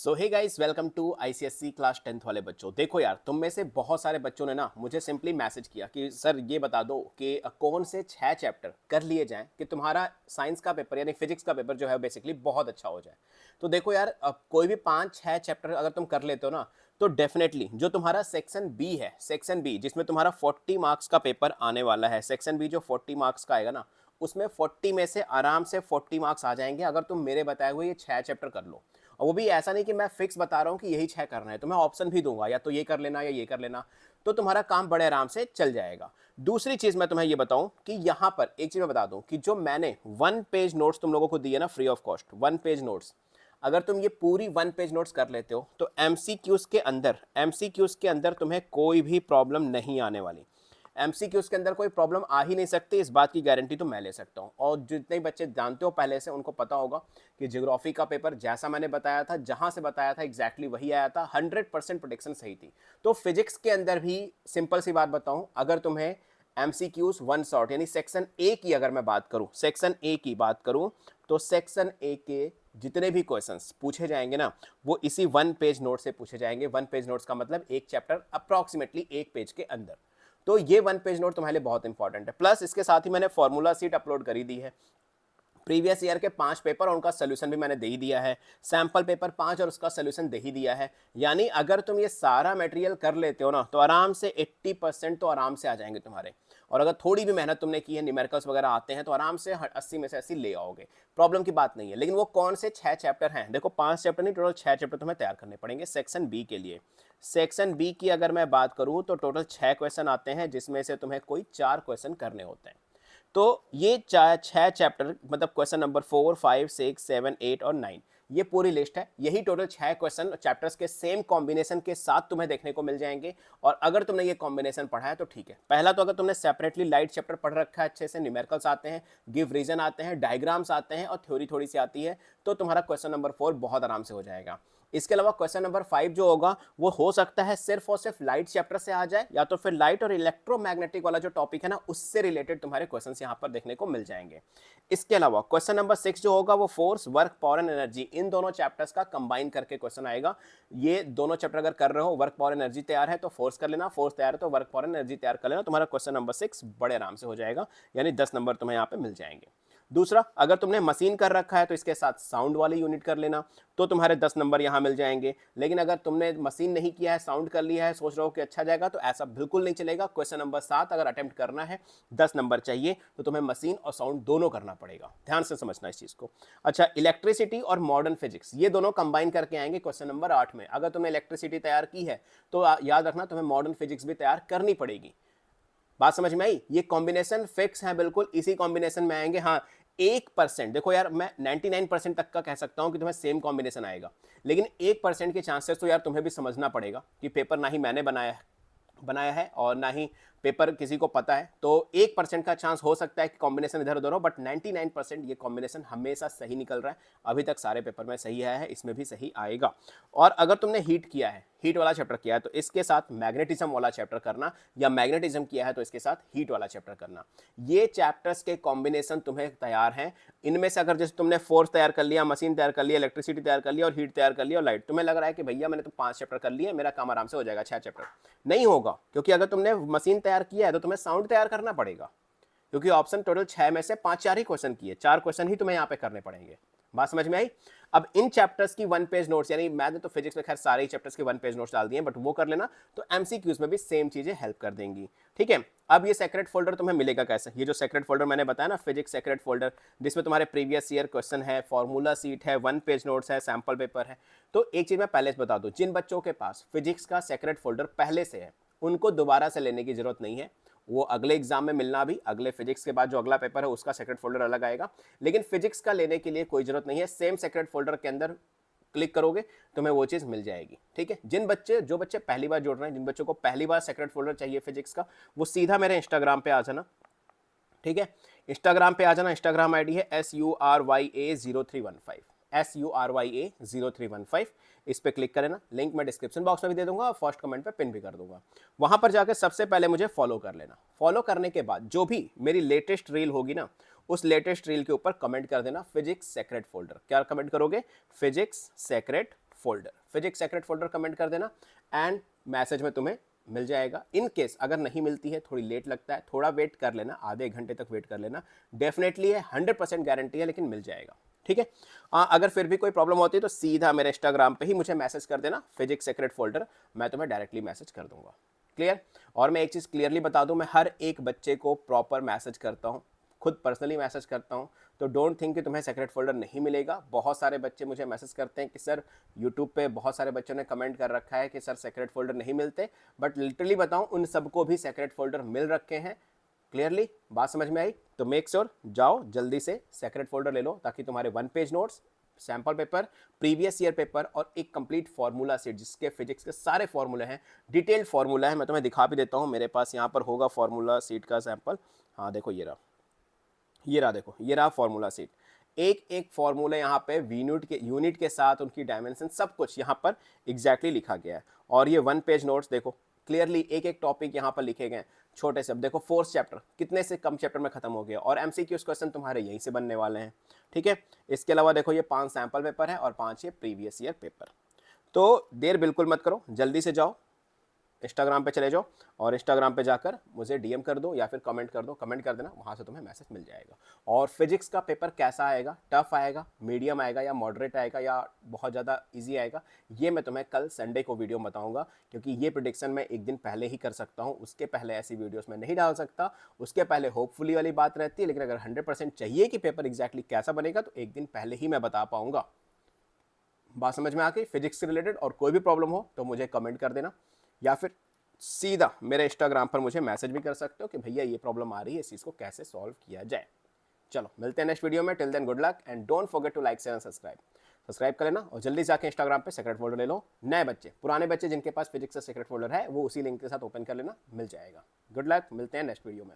So hey guys, welcome to ICSE class 10th वाले बच्चों। देखो यार, तुम में से बहुत सारे बच्चों ने ना मुझे सिंपली मैसेज किया कि सर ये बता दो कि कौन से 6 चैप्टर कर लिए जाएं कि तुम्हारा साइंस का पेपर यानी फिजिक्स का पेपर जो है बेसिकली बहुत अच्छा हो जाए। तो देखो यार, अब कोई भी 5-6 चैप्टर अगर तुम कर लेते हो ना, तो डेफिनेटली जो तुम्हारा सेक्शन बी है, सेक्शन बी जिसमें तुम्हारा 40 मार्क्स का पेपर आने वाला है, सेक्शन बी जो 40 मार्क्स का आएगा ना, उसमें 40 में से आराम से 40 मार्क्स आ जाएंगे अगर तुम मेरे बताए हुए ये 6 चैप्टर कर लो। और वो भी ऐसा नहीं कि मैं फिक्स बता रहा हूँ कि यही 6 करना है, तो मैं ऑप्शन भी दूंगा, या तो ये कर लेना या ये कर लेना। तो तुम्हारा काम बड़े आराम से चल जाएगा। दूसरी चीज मैं तुम्हें ये बताऊं कि यहाँ पर एक चीज मैं बता दूं कि जो मैंने 1 पेज नोट्स तुम लोगों को दिए ना free of cost, 1 page notes, अगर तुम ये पूरी 1 पेज नोट्स कर लेते हो तो एमसीक्यूज के अंदर तुम्हें कोई भी प्रॉब्लम नहीं आने वाली। एमसीक्यूज के अंदर कोई प्रॉब्लम आ ही नहीं सकती, इस बात की गारंटी तो मैं ले सकता हूँ। और जितने बच्चे जानते हो पहले से, उनको पता होगा कि ज्योग्राफी का पेपर जैसा मैंने बताया था, जहां से बताया था एग्जैक्टली वही आया था, 100% प्रोडिक्शन सही थी। तो फिजिक्स के अंदर भी सिंपल सी बात बताऊं, अगर तुम्हें एमसीक्यूज वन शॉट यानी सेक्शन ए की अगर मैं बात करूं, सेक्शन ए की बात करूं, तो सेक्शन ए के जितने भी क्वेश्चंस पूछे जाएंगे ना, वो इसी 1 पेज नोट से पूछे जाएंगे। 1 पेज नोट्स का मतलब एक चैप्टर अप्रोक्सीमेटली 1 पेज के अंदर। तो ये 1 पेज नोट तुम्हारे लिए बहुत इंपॉर्टेंट है। प्लस इसके साथ ही मैंने फॉर्मूला सीट अपलोड करी दी है, प्रीवियस ईयर के 5 पेपर और उनका सोल्यूशन भी मैंने दे ही दिया है, सैंपल पेपर 5 और उसका सोल्यूशन दे ही दिया है। यानी अगर तुम ये सारा मटेरियल कर लेते हो ना, तो आराम से 80% तो आराम से आ जाएंगे तुम्हारे। और अगर थोड़ी भी मेहनत तुमने की है, न्यूमेरिकल्स वगैरह आते हैं, तो आराम से 80 में से 80 ले आओगे, प्रॉब्लम की बात नहीं है। लेकिन वो कौन से 6 चैप्टर हैं? देखो, 5 चैप्टर नहीं, टोटल 6 चैप्टर तुम्हें तैयार करने पड़ेंगे सेक्शन बी के लिए। सेक्शन बी की अगर मैं बात करूं तो टोटल 6 क्वेश्चन आते हैं, जिसमें से तुम्हें कोई 4 क्वेश्चन करने होते हैं। तो ये 6 चैप्टर मतलब क्वेश्चन नंबर 4, 5, 6, 7, 8 और 9, ये पूरी लिस्ट है। यही टोटल 6 क्वेश्चन चैप्टर्स के सेम कॉम्बिनेशन के साथ तुम्हें देखने को मिल जाएंगे। और अगर तुमने ये कॉम्बिनेशन पढ़ा है तो ठीक है। पहला तो अगर तुमने सेपरेटली लाइट चैप्टर पढ़ रखा है अच्छे से, न्यूमेरिकल्स आते हैं, गिव रीजन आते हैं, डायग्राम्स आते हैं और थ्योरी थोड़ी सी आती है, तो तुम्हारा क्वेश्चन नंबर 4 बहुत आराम से हो जाएगा। इसके अलावा क्वेश्चन नंबर 5 जो होगा, वो हो सकता है सिर्फ और सिर्फ लाइट चैप्टर से आ जाए, या तो फिर लाइट और इलेक्ट्रोमैग्नेटिक वाला जो टॉपिक है ना, उससे रिलेटेड तुम्हारे क्वेश्चंस यहाँ पर देखने को मिल जाएंगे। इसके अलावा क्वेश्चन नंबर 6 जो होगा, वो force, work, power and energy, इन दोनों चैप्टर्स का कंबाइन करके क्वेश्चन आएगा। ये दोनों चैप्टर अगर कर रहे हो, वर्क, पावर, एनर्जी तैयार है तो फोर्स कर लेना, फोर्स तैयार है तो वर्क, पावर, एनर्जी तैयार कर लेना, तुम्हारा क्वेश्चन नंबर 6 बड़े आराम से हो जाएगा, यानी 10 नंबर तुम्हें यहाँ पे मिल जाएंगे। दूसरा, अगर तुमने मशीन कर रखा है तो इसके साथ साउंड वाली यूनिट कर लेना, तो तुम्हारे 10 नंबर यहाँ मिल जाएंगे। लेकिन अगर तुमने मशीन नहीं किया है, साउंड कर लिया है, सोच रहे हो कि अच्छा जाएगा, तो ऐसा बिल्कुल नहीं चलेगा। क्वेश्चन नंबर 7 अगर अटेम्प्ट करना है, 10 नंबर चाहिए, तो तुम्हें मशीन और साउंड दोनों करना पड़ेगा। ध्यान से समझना इस चीज को। अच्छा, इलेक्ट्रिसिटी और मॉडर्न फिजिक्स, ये दोनों कंबाइन करके आएंगे क्वेश्चन नंबर 8 में। अगर तुमने इलेक्ट्रिसिटी तैयार की है तो याद रखना तुम्हें मॉडर्न फिजिक्स भी तैयार करनी पड़ेगी। बात समझ में आई? ये कॉम्बिनेशन फिक्स है, बिल्कुल इसी कॉम्बिनेशन में आएंगे। हाँ, 1%, देखो यार, मैं 99% तक का कह सकता हूं कि तुम्हें सेम कॉम्बिनेशन आएगा, लेकिन 1% के चांसेस तो यार तुम्हें भी समझना पड़ेगा कि पेपर ना ही मैंने बनाया है और ना ही पेपर किसी को पता है। तो 1% का चांस हो सकता है कि कॉम्बिनेशन इधर उधर हो, बट 99% ये कॉम्बिनेशन हमेशा सही निकल रहा है। अभी तक सारे पेपर में सही आया है, इसमें भी सही आएगा। और अगर तुमने हीट किया है, हीट वाला चैप्टर किया है, तो इसके साथ मैग्नेटिज्म वाला चैप्टर करना, या मैग्नेटिज्म किया है तो इसके साथ हीट वाला चैप्टर करना। ये चैप्टर्स के कॉम्बिनेशन तुम्हें तैयार हैं। इनमें से अगर जैसे तुमने फोर्स तैयार कर लिया, मशीन तैयार कर लिया, इलेक्ट्रिसिटी तैयार कर लिया और हीट तैयार कर लिया और लाइट, तुम्हें लग रहा है कि भैया मैंने तो 5 चैप्टर कर लिए, मेरा काम आराम से हो जाएगा, 6 चैप्टर नहीं होगा। क्योंकि अगर तुमने मशीन तैयार किया है तो तुम्हें साउंड तैयार करना पड़ेगा, क्योंकि ऑप्शन टोटल 6 में से 5-4 ही क्वेश्चन किए, 4 क्वेश्चन ही तुम्हें यहाँ पे करने पड़ेंगे। बात समझ में आई? अब इन चैप्टर्स की 1 पेज नोट्स, यानी मैंने तो फिजिक्स में खैर सारे ही चैप्टर्स के 1 पेज नोट्स डाल दिए, बट वो कर लेना, तो एमसीक्यूज में भी सेम चीजें हेल्प कर देंगी। ठीक है। अब ये सेक्रेट फोल्डर तुम्हें मिलेगा कैसे? ये जो सेक्रेट फोल्डर मैंने बताया ना, फिजिक्स सेक्रेट फोल्डर, जिसमें तुम्हारे प्रीवियस ईयर क्वेश्चन है, फॉर्मूला सीट है, 1 पेज नोट्स है, सैंपल पेपर है। तो एक चीज मैं पहले से बता दूं, जिन बच्चों के पास फिजिक्स का सेक्रेट फोल्डर पहले से है, उनको दोबारा से लेने की जरूरत नहीं है। वो अगले एग्जाम में मिलना, भी अगले फिजिक्स के बाद जो अगला पेपर है उसका सेक्रेट फोल्डर अलग आएगा, लेकिन फिजिक्स का लेने के लिए कोई जरूरत नहीं है। सेम सेक्रेट फोल्डर के अंदर क्लिक करोगे, तुम्हें वो चीज मिल जाएगी। ठीक है। जो बच्चे पहली बार जुड़ रहे हैं, जिन बच्चों को पहली बार सेक्रेट फोल्डर चाहिए फिजिक्स का, वो सीधा मेरे इंस्टाग्राम पे आ जाना। ठीक है। इंस्टाग्राम पे आ जाना, इंस्टाग्राम आईडी है SURYA0315, SURYA0315। इस पे क्लिक करें ना, लिंक मैं डिस्क्रिप्शन बॉक्स में भी दे दूंगा और फर्स्ट कमेंट पे पिन भी कर दूंगा। वहां पर जाकर सबसे पहले मुझे फॉलो कर लेना। फॉलो करने के बाद जो भी मेरी लेटेस्ट रील होगी ना, उस लेटेस्ट रील के ऊपर कमेंट कर देना फिजिक्स सेक्रेट फोल्डर। क्या कमेंट करोगे? Physics secret folder, physics secret folder comment कर देना एंड मैसेज में तुम्हें मिल जाएगा। इन केस अगर नहीं मिलती है, थोड़ी लेट लगता है, थोड़ा वेट कर लेना, आधे घंटे तक वेट कर लेना, डेफिनेटली है, 100% गारंटी है, लेकिन मिल जाएगा। ठीक है। अगर फिर भी कोई प्रॉब्लम होती है तो सीधा मेरे इंस्टाग्राम पे ही मुझे मैसेज कर देना, फिजिक्स सेक्रेट फोल्डर, मैं तुम्हें डायरेक्टली मैसेज कर दूंगा। क्लियर। और मैं एक चीज़ क्लियरली बता दूं, मैं हर एक बच्चे को प्रॉपर मैसेज करता हूं, खुद पर्सनली मैसेज करता हूं, तो डोंट थिंक कि तुम्हें सेक्रेट फोल्डर नहीं मिलेगा। बहुत सारे बच्चे मुझे मैसेज करते हैं कि सर यूट्यूब पे बहुत सारे बच्चों ने कमेंट कर रखा है कि सर सेक्रेट फोल्डर नहीं मिलते, बट लिटरली बताऊं उन सबको भी सेक्रेट फोल्डर मिल रखे हैं। क्लियरली बात समझ में आई? तो मेक श्योर जाओ जल्दी से सेक्रेट फोल्डर ले लो, ताकि तुम्हारे 1 page notes, sample paper, previous year paper और एक कंप्लीट फार्मूला सीट जिसके फिजिक्स के सारे फार्मूले हैं, डिटेल्ड फार्मूला है। मैं तुम्हें दिखा भी देता हूँ, मेरे पास यहाँ पर होगा फार्मूला सीट का सैंपल। हाँ देखो ये रहा देखो, ये रहा फार्मूला सीट। एक एक फार्मूला यहाँ पे यूनिट के साथ उनकी डायमेंशन सब कुछ यहाँ पर एग्जैक्टली लिखा गया है। और ये 1 पेज नोट्स देखो, क्लियरली एक एक टॉपिक यहाँ पर लिखे गए हैं छोटे से। अब देखो 4th चैप्टर कितने से कम चैप्टर में खत्म हो गया, और MCQs क्वेश्चन तुम्हारे यहीं से बनने वाले हैं। ठीक है। इसके अलावा देखो ये 5 सैंपल पेपर है और 5 ये प्रीवियस ईयर पेपर। तो देर बिल्कुल मत करो, जल्दी से जाओ इंस्टाग्राम पे चले जाओ और इंस्टाग्राम पे जाकर मुझे DM कर दो या फिर कमेंट कर दो, कमेंट कर देना, वहाँ से तुम्हें मैसेज मिल जाएगा। और फिजिक्स का पेपर कैसा आएगा, टफ आएगा, मीडियम आएगा या मॉडरेट आएगा या बहुत ज़्यादा इजी आएगा, ये मैं तुम्हें कल संडे को वीडियो बताऊंगा, क्योंकि ये प्रेडिक्शन मैं एक दिन पहले ही कर सकता हूँ, उसके पहले ऐसी वीडियोज़ में नहीं डाल सकता। उसके पहले होपफुली वाली बात रहती है, लेकिन अगर 100% चाहिए कि पेपर एग्जैक्टली कैसा बनेगा तो एक दिन पहले ही मैं बता पाऊंगा। बात समझ में आ गई? फिजिक्स से रिलेटेड और कोई भी प्रॉब्लम हो तो मुझे कमेंट कर देना, या फिर सीधा मेरे इंस्टाग्राम पर मुझे मैसेज भी कर सकते हो कि भैया ये प्रॉब्लम आ रही है, इस चीज़ को कैसे सॉल्व किया जाए। चलो मिलते हैं नेक्स्ट वीडियो में। Till then good luck and don't forget to like share and subscribe कर लेना, और जल्दी से आके इंस्टाग्राम पे सेक्रेट फोल्डर ले लो। नए बच्चे, पुराने बच्चे जिनके पास फिजिक्स का सेक्रेट फोल्डर है वो उसी लिंक के साथ ओपन कर लेना, मिल जाएगा। गुड लक, मिलते हैं नेक्स्ट वीडियो में।